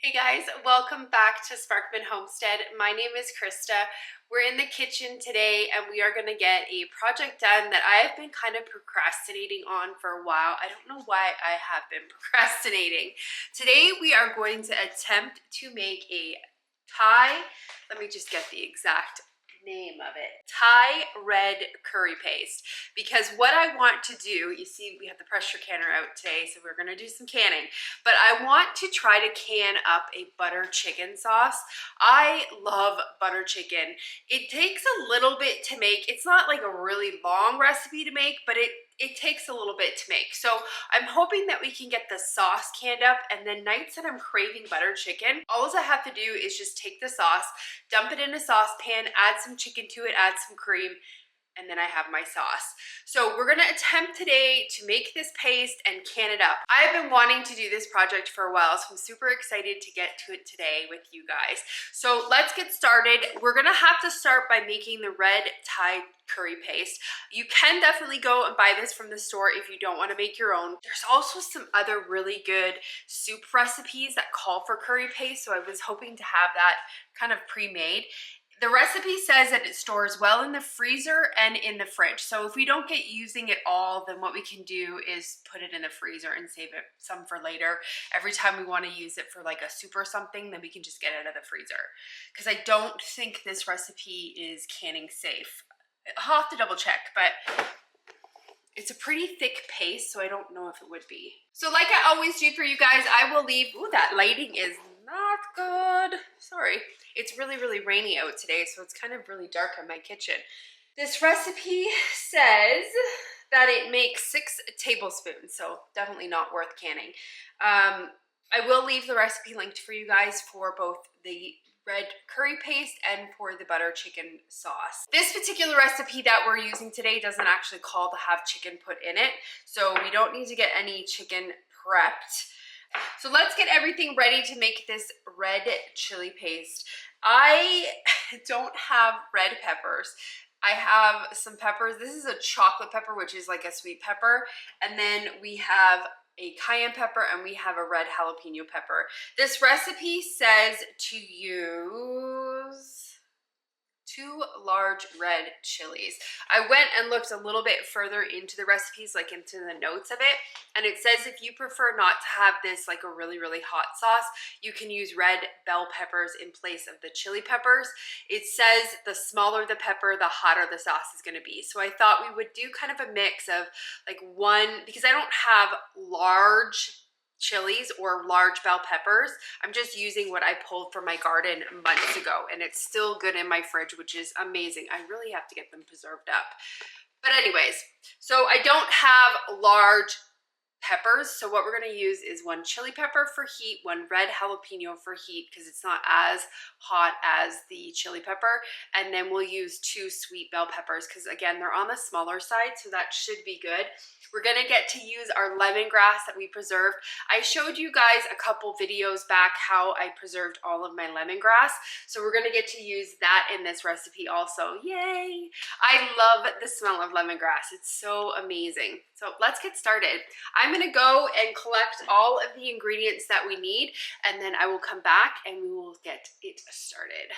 Hey guys, welcome back to Sparkman Homestead. My name is Krista. We're in the kitchen today and we are going to get a project done that I have been kind of procrastinating on for a while. I don't know why I have been procrastinating. Today we are going to attempt to make a Thai, let me just get the exact name of it, Thai red curry paste, because what I want to do, you see we have the pressure canner out today, so we're going to do some canning, but I want to try to can up a butter chicken sauce. I love butter chicken. It takes a little bit to make. It's not like a really long recipe to make, but it takes a little bit to make. So I'm hoping that we can get the sauce canned up, and then nights that I'm craving butter chicken, all I have to do is just take the sauce, dump it in a saucepan, add some chicken to it, add some cream, and then I have my sauce. So we're gonna attempt today to make this paste and can it up. I've been wanting to do this project for a while, so I'm super excited to get to it today with you guys. So let's get started. We're gonna have to start by making the red Thai curry paste. You can definitely go and buy this from the store if you don't want to make your own. There's also some other really good soup recipes that call for curry paste, so I was hoping to have that kind of pre-made. The recipe says that it stores well in the freezer and in the fridge. So if we don't get using it all, then what we can do is put it in the freezer and save it some for later. Every time we want to use it for like a soup or something, then we can just get it out of the freezer. Because I don't think this recipe is canning safe. I'll have to double check, but it's a pretty thick paste, so I don't know if it would be. So like I always do for you guys, I will leave, ooh, that lighting is not good. Sorry. It's really, really rainy out today, so it's kind of really dark in my kitchen. This recipe says that it makes 6 tablespoons, so definitely not worth canning. I will leave the recipe linked for you guys for both the red curry paste and for the butter chicken sauce. This particular recipe that we're using today doesn't actually call to have chicken put in it, so we don't need to get any chicken prepped. So let's get everything ready to make this red chili paste. I don't have red peppers. I have some peppers. This is a chocolate pepper, which is like a sweet pepper. And then we have a cayenne pepper and we have a red jalapeno pepper. This recipe says to use 2 large red chilies. I went and looked a little bit further into the recipes, like into the notes of it, and it says if you prefer not to have this like a really, really hot sauce, you can use red bell peppers in place of the chili peppers. It says the smaller the pepper, the hotter the sauce is gonna be. So I thought we would do kind of a mix of like one, because I don't have large chilies or large bell peppers. I'm just using what I pulled from my garden months ago, and it's still good in my fridge, which is amazing. I really have to get them preserved up. But anyways, so I don't have large peppers, so what we're going to use is 1 chili pepper for heat, 1 red jalapeno for heat because it's not as hot as the chili pepper, and then we'll use 2 sweet bell peppers because again they're on the smaller side, so that should be good. We're going to get to use our lemongrass that we preserved. I showed you guys a couple videos back how I preserved all of my lemongrass, so we're going to get to use that in this recipe also. Yay! I love the smell of lemongrass. It's so amazing. So let's get started. I'm going to go and collect all of the ingredients that we need, and then I will come back and we will get it started.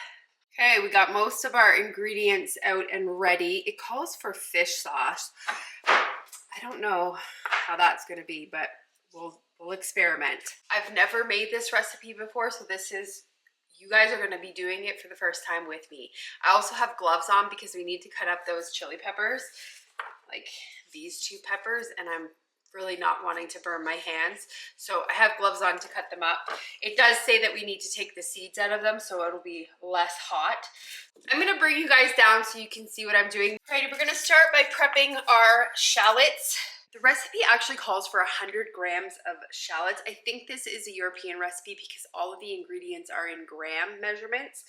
Okay, we got most of our ingredients out and ready. It calls for fish sauce. I don't know how that's going to be, but we'll experiment. I've never made this recipe before, so this is, you guys are going to be doing it for the first time with me. I also have gloves on because we need to cut up those chili peppers, like these 2 peppers, and I'm really not wanting to burn my hands, so I have gloves on to cut them up. It does say that we need to take the seeds out of them, so it'll be less hot. I'm gonna bring you guys down so you can see what I'm doing. Alrighty, we're gonna start by prepping our shallots. The recipe actually calls for 100 grams of shallots. I think this is a European recipe because all of the ingredients are in gram measurements.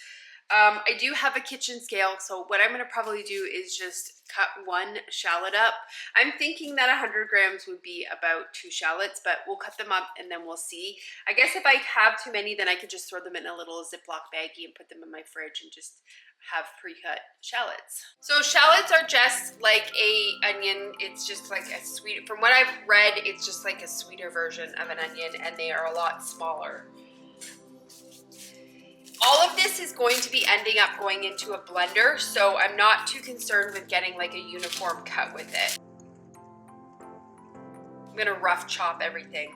I do have a kitchen scale, so what I'm going to probably do is just cut 1 shallot up. I'm thinking that 100 grams would be about 2 shallots, but we'll cut them up and then we'll see. I guess if I have too many, then I could just throw them in a little Ziploc baggie and put them in my fridge and just have pre-cut shallots. So shallots are just like a onion. It's just like a sweet, from what I've read, it's just like a sweeter version of an onion, and they are a lot smaller. this is going to be ending up going into a blender, so I'm not too concerned with getting like a uniform cut with it. I'm gonna rough chop everything.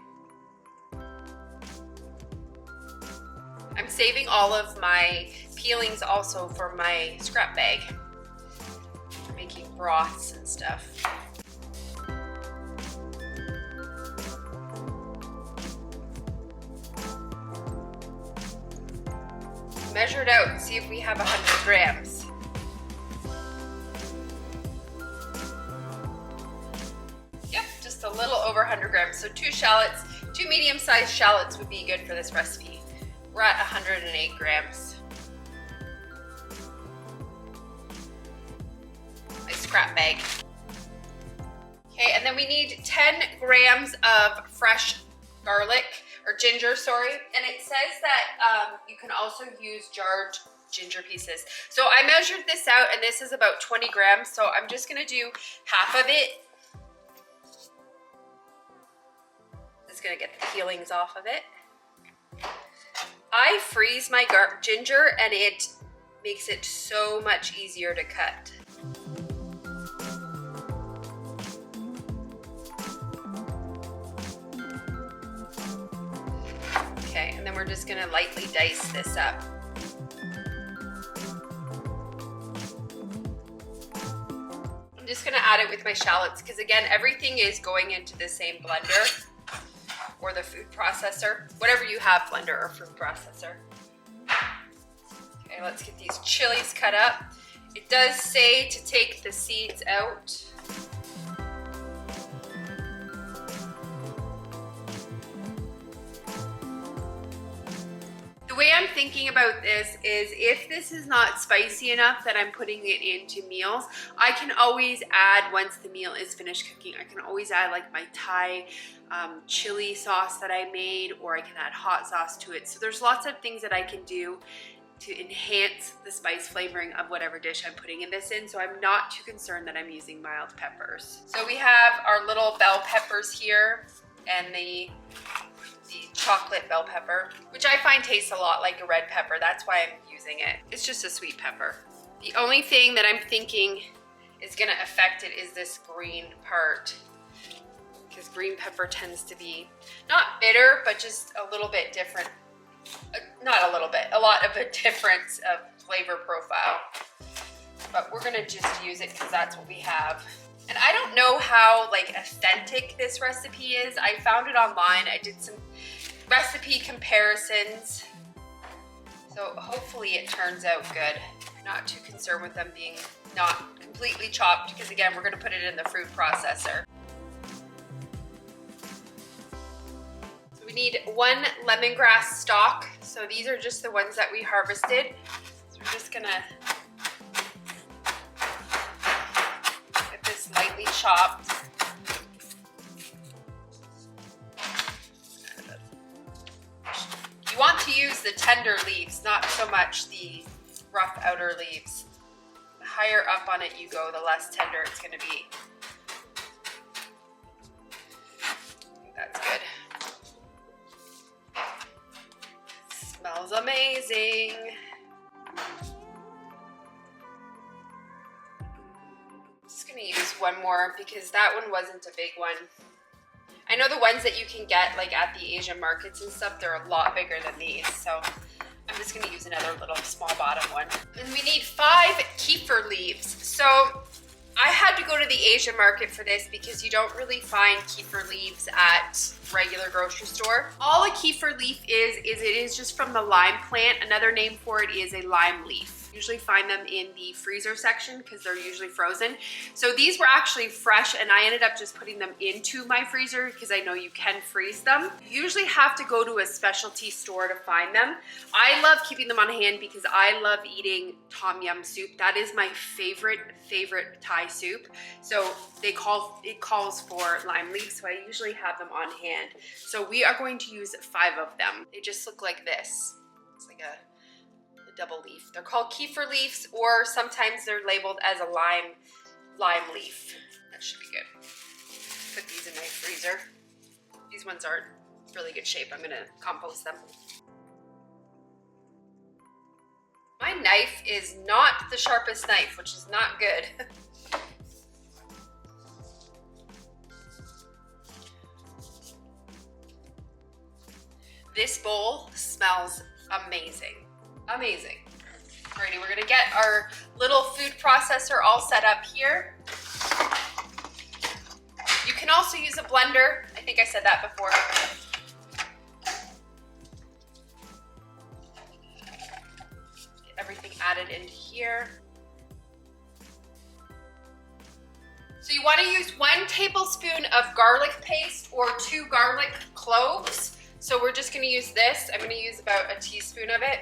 I'm saving all of my peelings also for my scrap bag, for making broths and stuff. Measure it out and see if we have 100 grams. Yep, just a little over 100 grams. So 2 shallots, 2 medium-sized shallots would be good for this recipe. We're at 108 grams. My scrap bag. Okay, and then we need 10 grams of fresh garlic, or ginger, sorry. And it says that you can also use jarred ginger pieces. So I measured this out, and this is about 20 grams. So I'm just gonna do half of it. Just gonna get the peelings off of it. I freeze my ginger, and it makes it so much easier to cut. Okay, and then we're just gonna lightly dice this up. I'm just gonna add it with my shallots because again, everything is going into the same blender or the food processor, whatever you have, blender or food processor. Okay, let's get these chilies cut up. It does say to take the seeds out. The way I'm thinking about this is if this is not spicy enough that I'm putting it into meals, I can always add, once the meal is finished cooking, I can always add like my Thai chili sauce that I made, or I can add hot sauce to it. So there's lots of things that I can do to enhance the spice flavoring of whatever dish I'm putting in this in. So I'm not too concerned that I'm using mild peppers. So we have our little bell peppers here and the chocolate bell pepper, which I find tastes a lot like a red pepper. That's why I'm using it. It's just a sweet pepper. The only thing that I'm thinking is gonna affect it is this green part, because green pepper tends to be not bitter, but just a little bit different. Not a little bit, a lot of a difference of flavor profile. But we're gonna just use it because that's what we have. And I don't know how like authentic this recipe is. I found it online. I did some recipe comparisons. So hopefully it turns out good. Not too concerned with them being not completely chopped because again, we're gonna put it in the food processor. So we need 1 lemongrass stalk. So these are just the ones that we harvested. So we're just gonna get this lightly chopped. You want to use the tender leaves, not so much the rough outer leaves. The higher up on it you go, the less tender it's gonna be. I think that's good. Smells amazing. I'm just gonna use one more because that one wasn't a big one. I know the ones that you can get like at the Asian markets and stuff, they're a lot bigger than these. So I'm just gonna use another little small bottom one. And we need 5 kefir leaves. So I had to go to the Asian market for this because you don't really find kefir leaves at regular grocery store. All a kefir leaf is it is just from the lime plant. Another name for it is a lime leaf. Usually find them in the freezer section because they're usually frozen. So these were actually fresh and I ended up just putting them into my freezer because I know you can freeze them. You usually have to go to a specialty store to find them. I love keeping them on hand because I love eating tom yum soup. That is my favorite Thai soup. So it calls for lime leaves, so I usually have them on hand. So we are going to use 5 of them. They just look like this. It's like a double leaf. They're called kefir leaves, or sometimes they're labeled as a lime leaf. That should be good. Put these in my freezer. These ones are in really good shape. I'm gonna compost them. knife is not the sharpest knife, which is not good. This bowl smells amazing. Amazing. Alrighty, we're gonna get our little food processor all set up here. You can also use a blender. I think I said that before. Get everything added into here. So you want to use 1 tablespoon of garlic paste or 2 garlic cloves. So we're just going to use this. I'm going to use about a teaspoon of it.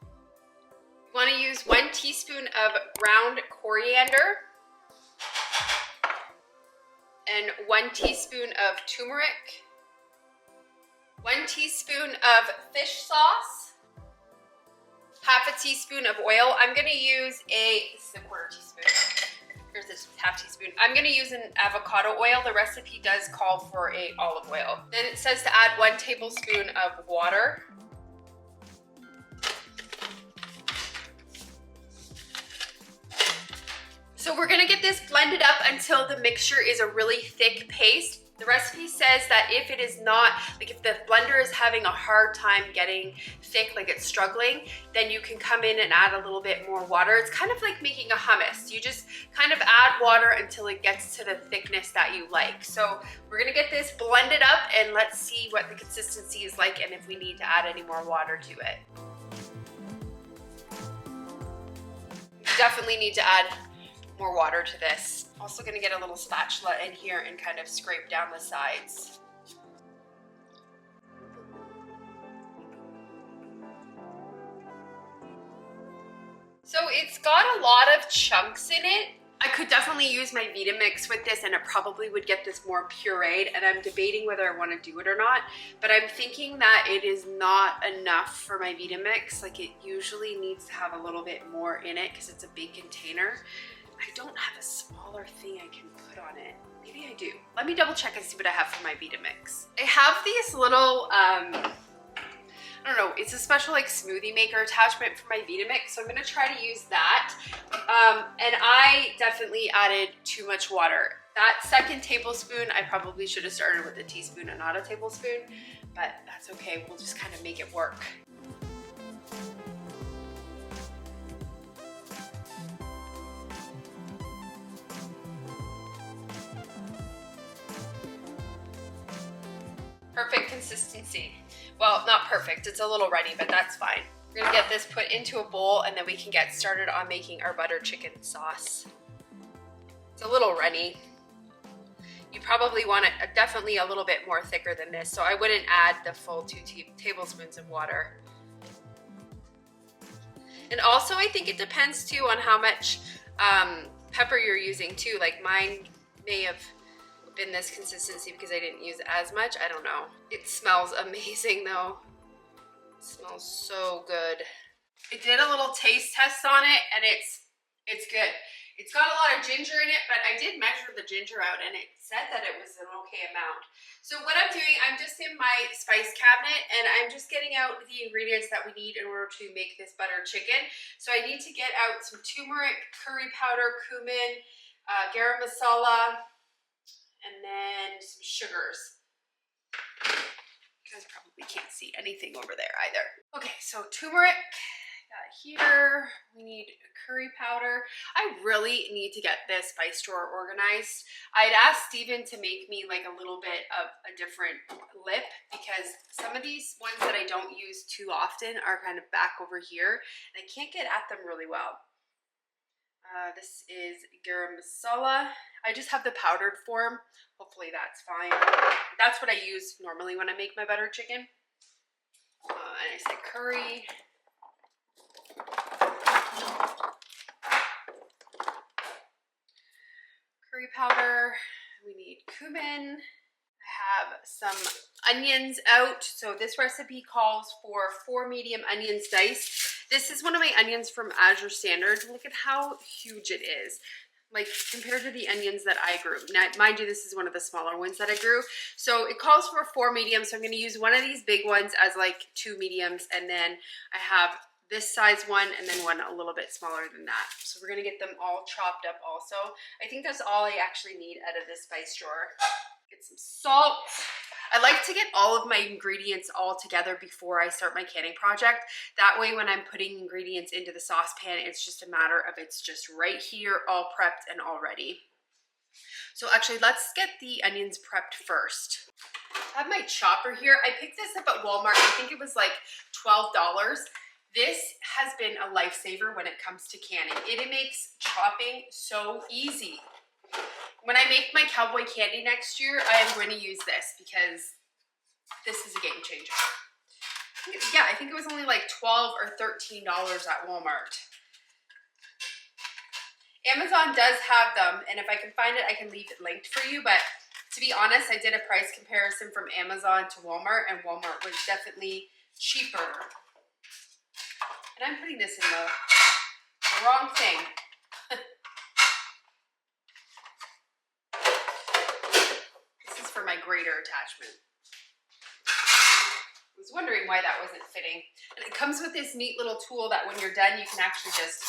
You want to use 1 teaspoon of ground coriander and 1 teaspoon of turmeric, 1 teaspoon of fish sauce, half a teaspoon of oil. I'm going to use this is a 1/4 teaspoon. Here's this half teaspoon. I'm gonna use an avocado oil. The recipe does call for a olive oil. Then it says to add 1 tablespoon of water. So we're gonna get this blended up until the mixture is a really thick paste. The recipe says that if it is not, like if the blender is having a hard time getting thick, like it's struggling, then you can come in and add a little bit more water. It's kind of like making a hummus. You just kind of add water until it gets to the thickness that you like. So we're gonna get this blended up and let's see what the consistency is like and if we need to add any more water to it. You definitely need to add more water to this. Also gonna get a little spatula in here and kind of scrape down the sides. So it's got a lot of chunks in it. I could definitely use my Vitamix with this and it probably would get this more pureed, and I'm debating whether I want to do it or not, but I'm thinking that it is not enough for my Vitamix. Like it usually needs to have a little bit more in it because it's a big container. I don't have a smaller thing I can put on it. Maybe I do. Let me double check and see what I have for my Vitamix. I have these little, I don't know, it's a special like smoothie maker attachment for my Vitamix, so I'm gonna try to use that. And I definitely added too much water. That 2nd tablespoon, I probably should have started with a teaspoon and not a tablespoon, but that's okay. We'll just kind of make it work. Perfect consistency. Well, not perfect, it's a little runny, but that's fine. We're gonna get this put into a bowl and then we can get started on making our butter chicken sauce. It's a little runny. You probably want it definitely a little bit more thicker than this, so I wouldn't add the full 2 tablespoons of water. And also I think it depends too on how much pepper you're using too. Like mine may have been this consistency because I didn't use as much. I don't know. It smells amazing though. It smells so good. I did a little taste test on it and it's good. It's got a lot of ginger in it, but I did measure the ginger out and it said that it was an okay amount. So what I'm doing, I'm just in my spice cabinet and I'm just getting out the ingredients that we need in order to make this butter chicken. So I need to get out some turmeric, curry powder, cumin, garam masala, and then some sugars. You guys probably can't see anything over there either. Okay, so turmeric, got here. We need curry powder. I really need to get this spice drawer organized. I'd asked Steven to make me like a little bit of a different lip because some of these ones that I don't use too often are kind of back over here and I can't get at them really well. This is garam masala. I just have the powdered form. Hopefully that's fine. That's what I use normally when I make my butter chicken. And I said curry. Curry powder. We need cumin. I have some onions out. So this recipe calls for 4 medium onions diced. This is one of my onions from Azure Standard. Look at how huge it is. Like compared to the onions that I grew. Now, mind you, this is one of the smaller ones that I grew. So it calls for 4 mediums. So I'm going to use one of these big ones as like 2 mediums. And then I have this size one, and then one a little bit smaller than that. So we're gonna get them all chopped up also. I think that's all I actually need out of this spice drawer. Get some salt. I like to get all of my ingredients all together before I start my canning project. That way when I'm putting ingredients into the saucepan, it's just a matter of it's just right here, all prepped and all ready. So actually, let's get the onions prepped first. I have my chopper here. I picked this up at Walmart. I think it was like $12. This has been a lifesaver when it comes to canning. It makes chopping so easy. When I make my cowboy candy next year, I am going to use this because this is a game changer. Yeah, I think it was only like $12 or $13 at Walmart. Amazon does have them, and if I can find it, I can leave it linked for you, but to be honest, I did a price comparison from Amazon to Walmart, and Walmart was definitely cheaper. And I'm putting this in the wrong thing. This is for my grater attachment. I was wondering why that wasn't fitting. And it comes with this neat little tool that when you're done, you can actually just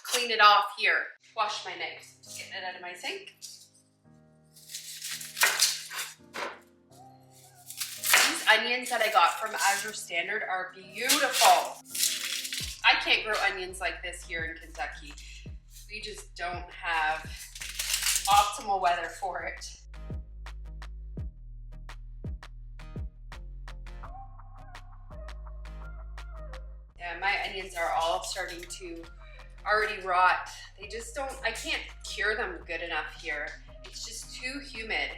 clean it off here. Wash my knives. Just getting it out of my sink. These onions that I got from Azure Standard are beautiful. I can't grow onions like this here in Kentucky. We just don't have optimal weather for it. Yeah, my onions are all starting to already rot. They just don't, I can't cure them good enough here. It's just too humid.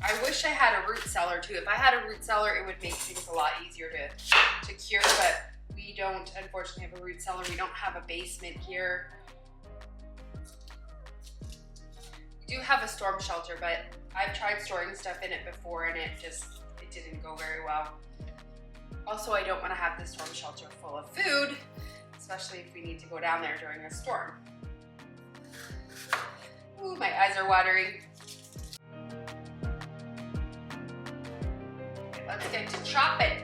I wish I had a root cellar too. If I had a root cellar, it would make things a lot easier to cure, but we don't unfortunately have a root cellar. We don't have a basement here. We do have a storm shelter, but I've tried storing stuff in it before and it didn't go very well. Also, I don't want to have the storm shelter full of food, especially if we need to go down there during a storm. Ooh, my eyes are watering. Okay, let's get to chopping.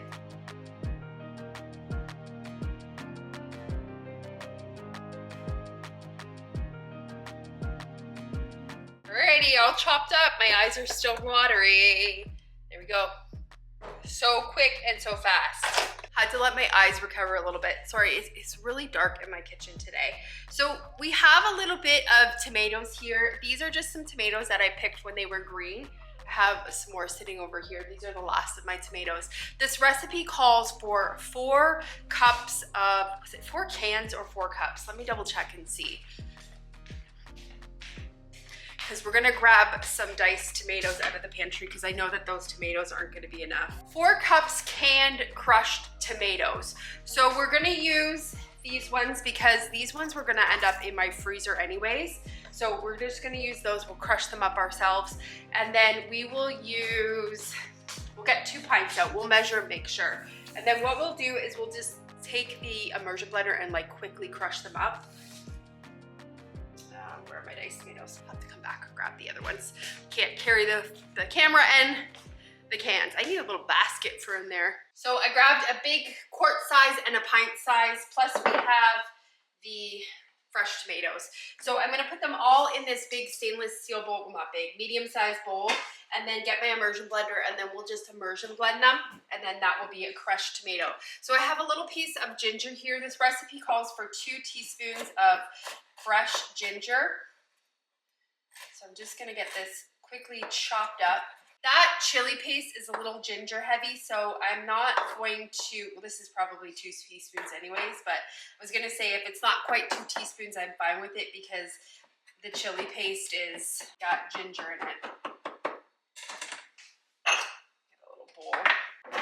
Alrighty, all chopped up. My eyes are still watery. There we go. So quick and so fast. Had to let my eyes recover a little bit. Sorry, it's really dark in my kitchen today. So we have a little bit of tomatoes here. These are just some tomatoes that I picked when they were green. I have some more sitting over here. These are the last of my tomatoes. This recipe calls for 4 cups of, was it 4 cans or 4 cups? Let me double check and see. Because we're gonna grab some diced tomatoes out of the pantry because I know that those tomatoes aren't gonna be enough. 4 cups canned crushed tomatoes. So we're gonna use these ones because these ones were gonna end up in my freezer anyways. So we're just gonna use those, we'll crush them up ourselves. And then we will use, we'll get 2 pints out, we'll measure and make sure. And then what we'll do is we'll just take the immersion blender and like quickly crush them up. Where are my diced tomatoes? I'll have to come back and grab the other ones. Can't carry the camera and the cans. I need a little basket for in there. So I grabbed a big quart size and a pint size, plus we have the fresh tomatoes. So I'm gonna put them all in this big stainless steel bowl, well not big, medium-sized bowl, and then get my immersion blender, and then we'll just immersion blend them, and then that will be a crushed tomato. So I have a little piece of ginger here. This recipe calls for 2 teaspoons of fresh ginger. So I'm just gonna get this quickly chopped up. That chili paste is a little ginger heavy, so I'm not going to, well this is probably 2 teaspoons anyways, but I was gonna say if it's not quite 2 teaspoons, I'm fine with it because the chili paste is got ginger in it. Get a little bowl.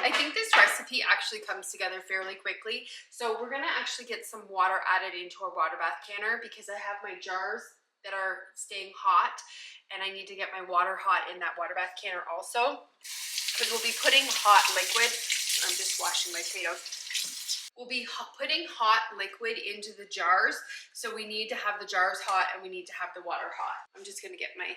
I think this recipe actually comes together fairly quickly. So we're gonna actually get some water added into our water bath canner because I have my jars that are staying hot and I need to get my water hot in that water bath canner also because we'll be putting hot liquid. I'm just washing my tomatoes. We'll be putting hot liquid into the jars. So we need to have the jars hot and we need to have the water hot. I'm just gonna get my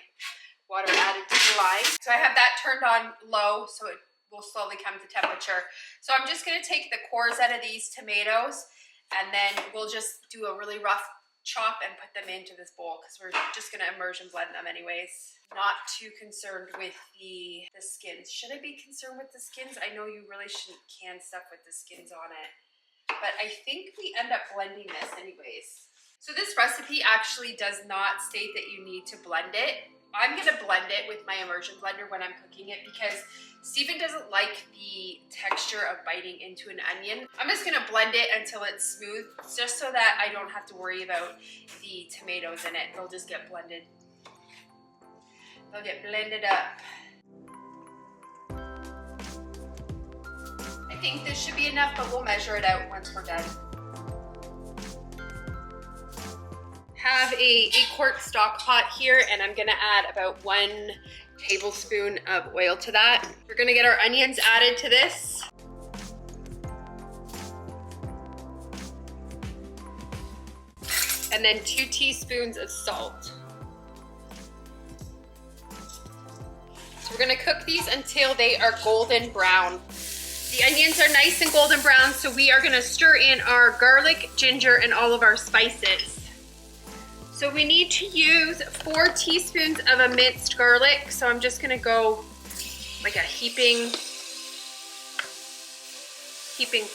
water added to the line. So I have that turned on low so it will slowly come to temperature. So I'm just gonna take the cores out of these tomatoes, and then we'll just do a really rough chop and put them into this bowl because we're just gonna immersion blend them anyways. Not too concerned with the skins. Should I be concerned with the skins? I know you really shouldn't can stuff with the skins on it, but I think we end up blending this anyways. So this recipe actually does not state that you need to blend it. I'm gonna blend it with my immersion blender when I'm cooking it because Stephen doesn't like the texture of biting into an onion. I'm just gonna blend it until it's smooth, just so that I don't have to worry about the tomatoes in it. They'll just get blended. They'll get blended up. I think this should be enough, but we'll measure it out once we're done. Have a quart stock pot here, and I'm gonna add about 1 tablespoon of oil to that. We're gonna get our onions added to this. And then 2 teaspoons of salt. So we're gonna cook these until they are golden brown. The onions are nice and golden brown, so we are gonna stir in our garlic, ginger, and all of our spices. So we need to use 4 teaspoons of a minced garlic. So I'm just gonna go like a heaping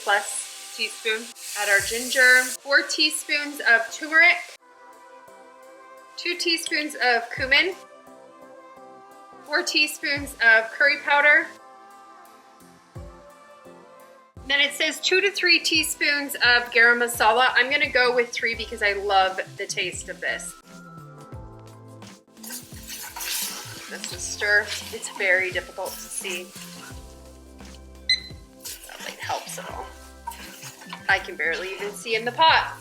plus teaspoon. Add our ginger, 4 teaspoons of turmeric, 2 teaspoons of cumin, 4 teaspoons of curry powder. Then it says 2 to 3 teaspoons of garam masala. I'm gonna go with 3 because I love the taste of this. Let's just stir. It's very difficult to see. That light helps at all. I can barely even see in the pot.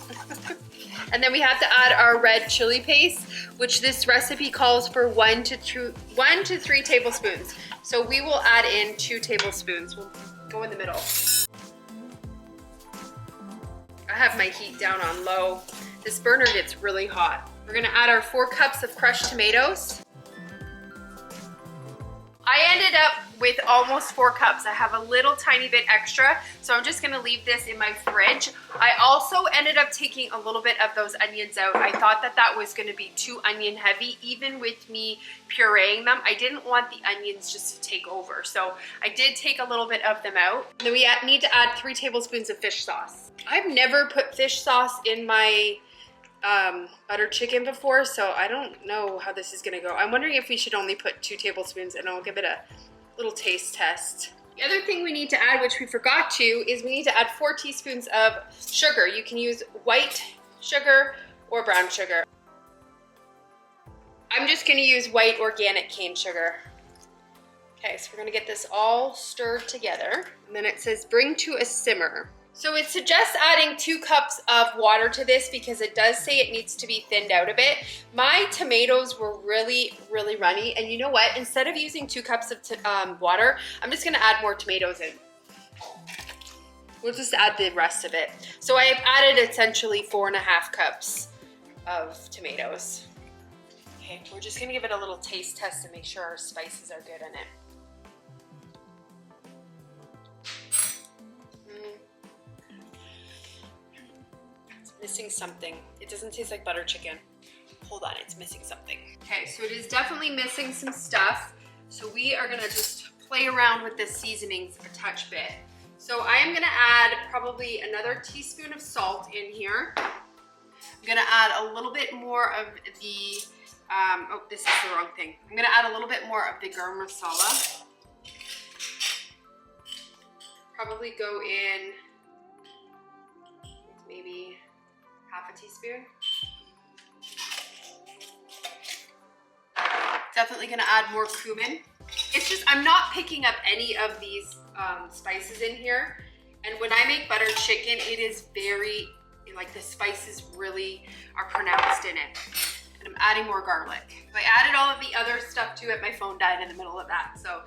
And then we have to add our red chili paste, which this recipe calls for 1 to 3 tablespoons. So we will add in 2 tablespoons. We'll go in the middle. I have my heat down on low. This burner gets really hot. We're gonna add our 4 cups of crushed tomatoes. I ended up with almost 4 cups. I have a little tiny bit extra, so I'm just gonna leave this in my fridge. I also ended up taking a little bit of those onions out. I thought that that was gonna be too onion heavy, even with me pureeing them. I didn't want the onions just to take over, so I did take a little bit of them out. And then we need to add 3 tablespoons of fish sauce. I've never put fish sauce in my butter chicken before, so I don't know how this is gonna go. I'm wondering if we should only put 2 tablespoons, and I'll give it a little taste test. The other thing we need to add, which we forgot to, is we need to add 4 teaspoons of sugar. You can use white sugar or brown sugar. I'm just gonna use white organic cane sugar. Okay, so we're gonna get this all stirred together. And then it says bring to a simmer. So it suggests adding 2 cups of water to this because it does say it needs to be thinned out a bit. My tomatoes were really, really runny. And you know what? Instead of using 2 cups of water, I'm just gonna add more tomatoes in. We'll just add the rest of it. So I've added essentially 4.5 cups of tomatoes. Okay, we're just gonna give it a little taste test to make sure our spices are good in it. Missing something. It doesn't taste like butter chicken. Hold on, it's missing something. Okay, so it is definitely missing some stuff. So we are gonna just play around with the seasonings a touch bit. So I am gonna add probably another teaspoon of salt in here. I'm gonna add a little bit more of the, oh, this is the wrong thing. I'm gonna add a little bit more of the garam masala. Probably go in maybe half a teaspoon. Definitely gonna add more cumin. It's just, I'm not picking up any of these spices in here. And when I make butter chicken, it is very, like the spices really are pronounced in it. And I'm adding more garlic. I added all of the other stuff to it. My phone died in the middle of that. So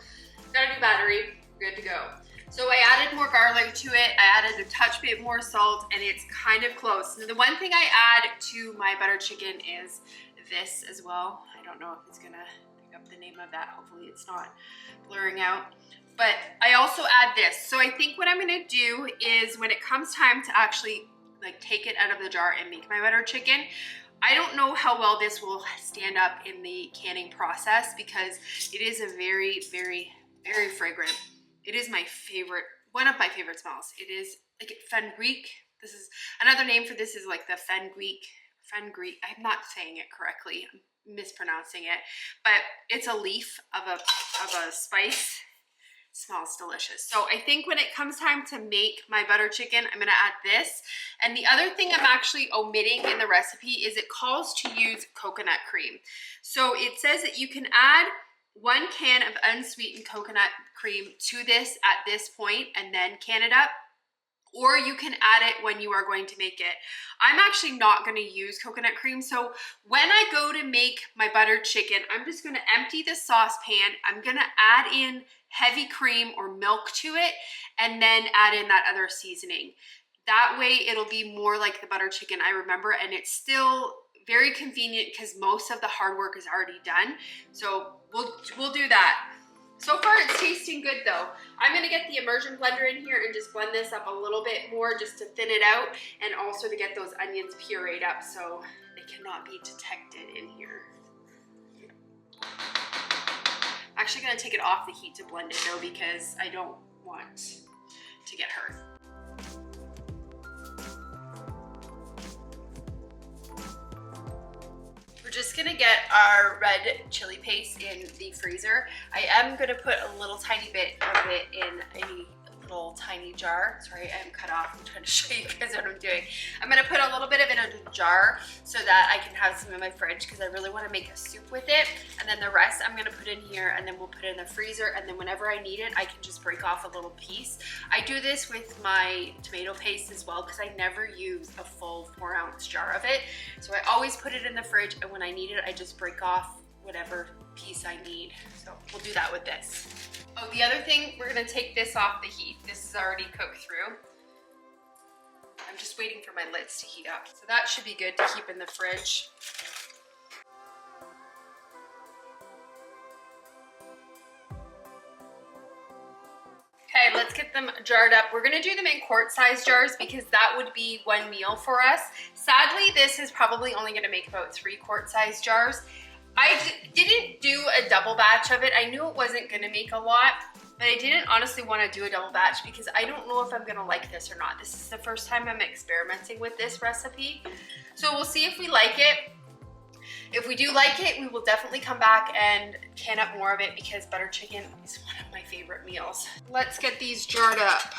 got a new battery, good to go. So I added more garlic to it, I added a touch bit more salt, and it's kind of close. Now, the one thing I add to my butter chicken is this as well. I don't know if it's gonna pick up the name of that. Hopefully it's not blurring out. But I also add this. So I think what I'm gonna do is when it comes time to actually like take it out of the jar and make my butter chicken, I don't know how well this will stand up in the canning process because it is a very, very, very fragrant. It is my favorite, one of my favorite smells. It is like fenugreek. This is another name for this is like the fenugreek. I'm not saying it correctly. I'm mispronouncing it, but it's a leaf of a spice. Smells delicious. So I think when it comes time to make my butter chicken, I'm gonna add this. And the other thing I'm actually omitting in the recipe is it calls to use coconut cream. So it says that you can add 1 can of unsweetened coconut cream to this at this point and then can it up, or you can add it when you are going to make it. I'm actually not gonna use coconut cream. So when I go to make my buttered chicken, I'm just gonna empty the saucepan. I'm gonna add in heavy cream or milk to it and then add in that other seasoning. That way it'll be more like the butter chicken I remember, and it's still very convenient because most of the hard work is already done. So we'll do that. So far it's tasting good though. I'm gonna get the immersion blender in here and just blend this up a little bit more just to thin it out and also to get those onions pureed up so they cannot be detected in here. I'm actually gonna take it off the heat to blend it though because I don't want to get hurt. We're just gonna get our red chili paste in the freezer. I am gonna put a little tiny bit of it in a little tiny jar. Sorry, I'm cut off. I'm trying to show you guys what I'm doing. I'm gonna put a little bit of it in a jar so that I can have some in my fridge because I really wanna make a soup with it. And then the rest I'm gonna put in here and then we'll put it in the freezer, and then whenever I need it, I can just break off a little piece. I do this with my tomato paste as well because I never use a full 4-ounce jar of it. So I always put it in the fridge, and when I need it, I just break off whatever piece I need. So we'll do that with this. Oh, the other thing, we're gonna take this off the heat. This is already cooked through. I'm just waiting for my lids to heat up. So that should be good to keep in the fridge. Okay, let's get them jarred up. We're gonna do them in quart-sized jars because that would be 1 meal for us. Sadly, this is probably only gonna make about 3 quart-sized jars. I didn't do a double batch of it. I knew it wasn't gonna make a lot, but I didn't honestly wanna do a double batch because I don't know if I'm gonna like this or not. This is the first time I'm experimenting with this recipe. So we'll see if we like it. If we do like it, we will definitely come back and can up more of it because butter chicken is one of my favorite meals. Let's get these jarred up.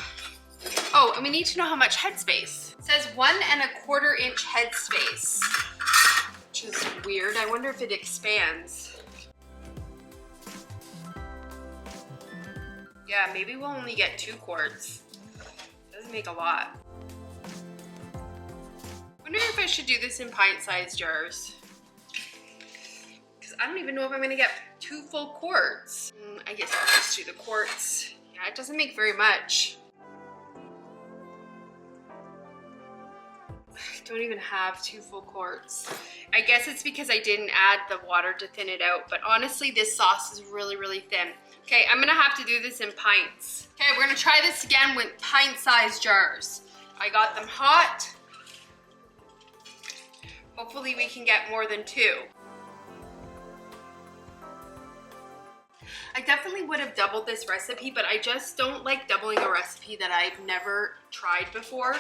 Oh, and we need to know how much headspace. It says 1 1/4 inch headspace, which is weird. I wonder if it expands. Yeah, maybe we'll only get 2 quarts. Doesn't make a lot. I wonder if I should do this in pint-sized jars. I don't even know if I'm gonna get 2 full quarts. I guess I'll just do the quarts. Yeah, it doesn't make very much. I don't even have 2 full quarts. I guess it's because I didn't add the water to thin it out, but honestly, this sauce is really, really thin. Okay, I'm gonna have to do this in pints. Okay, we're gonna try this again with pint-sized jars. I got them hot. Hopefully we can get more than 2. I definitely would have doubled this recipe, but I just don't like doubling a recipe that I've never tried before.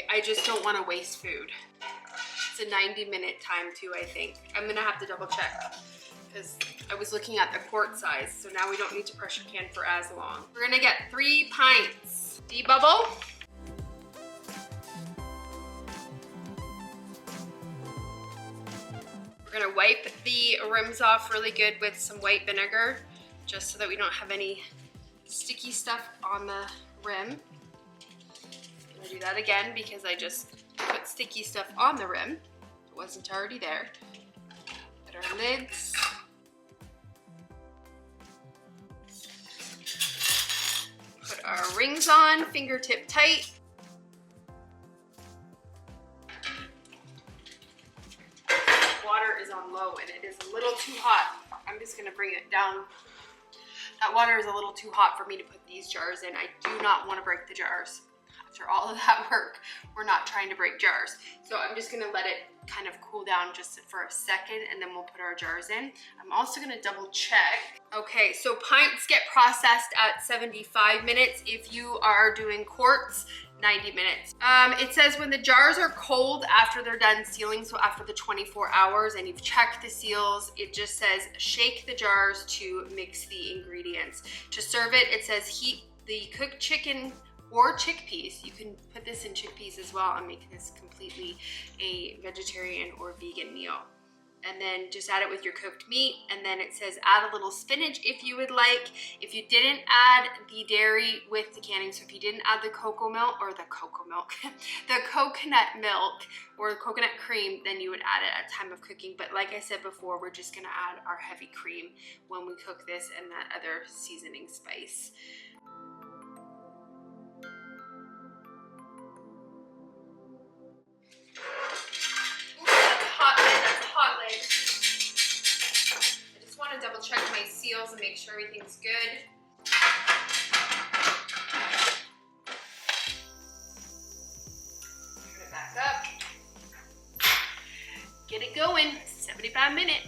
I just don't want to waste food. It's a 90-minute time too, I think. I'm gonna have to double check because I was looking at the quart size, so now we don't need to pressure can for as long. We're gonna get 3 pints. Debubble. We're gonna wipe the rims off really good with some white vinegar, just so that we don't have any sticky stuff on the rim. I'm gonna do that again because I just put sticky stuff on the rim. It wasn't already there. Put our lids. Put our rings on, fingertip tight. Water is on low and it is a little too hot. I'm just gonna bring it down That water is a little too hot for me to put these jars in. I do not want to break the jars. After all of that work, we're not trying to break jars. So I'm just gonna let it kind of cool down just for a second, and then we'll put our jars in. I'm also gonna double check. Okay, so pints get processed at 75 minutes. If you are doing quarts, 90 minutes. It says when the jars are cold after they're done sealing, so after the 24 hours and you've checked the seals, it just says shake the jars to mix the ingredients. To serve it, it says heat the cooked chicken or chickpeas. You can put this in chickpeas as well and make this completely a vegetarian or vegan meal. And then just add it with your cooked meat. And then it says add a little spinach if you would like. If you didn't add the dairy with the canning, so if you didn't add the coconut milk the coconut milk or the coconut cream, then you would add it at time of cooking. But like I said before, we're just gonna add our heavy cream when we cook this and that other seasoning spice. I just want to double check my seals and make sure everything's good. Turn it back up. Get it going, 75 minutes.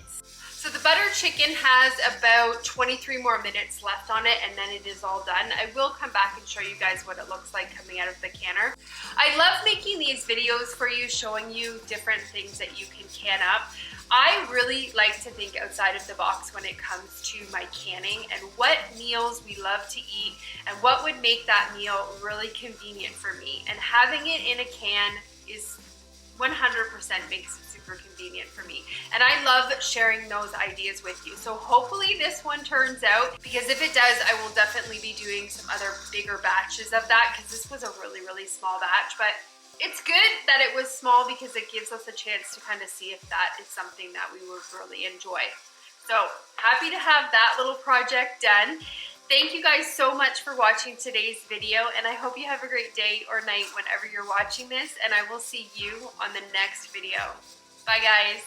So the butter chicken has about 23 more minutes left on it, and then it is all done. I will come back and show you guys what it looks like coming out of the canner. I love making these videos for you, showing you different things that you can can up. I really like to think outside of the box when it comes to my canning and what meals we love to eat and what would make that meal really convenient for me. And having it in a can is 100% makes it super convenient for me. And I love sharing those ideas with you. So hopefully this one turns out, because if it does, I will definitely be doing some other bigger batches of that, because this was a really small batch. But it's good that it was small because it gives us a chance to kind of see if that is something that we would really enjoy. So happy to have that little project done. Thank you guys so much for watching today's video, and I hope you have a great day or night whenever you're watching this, and I will see you on the next video. Bye guys.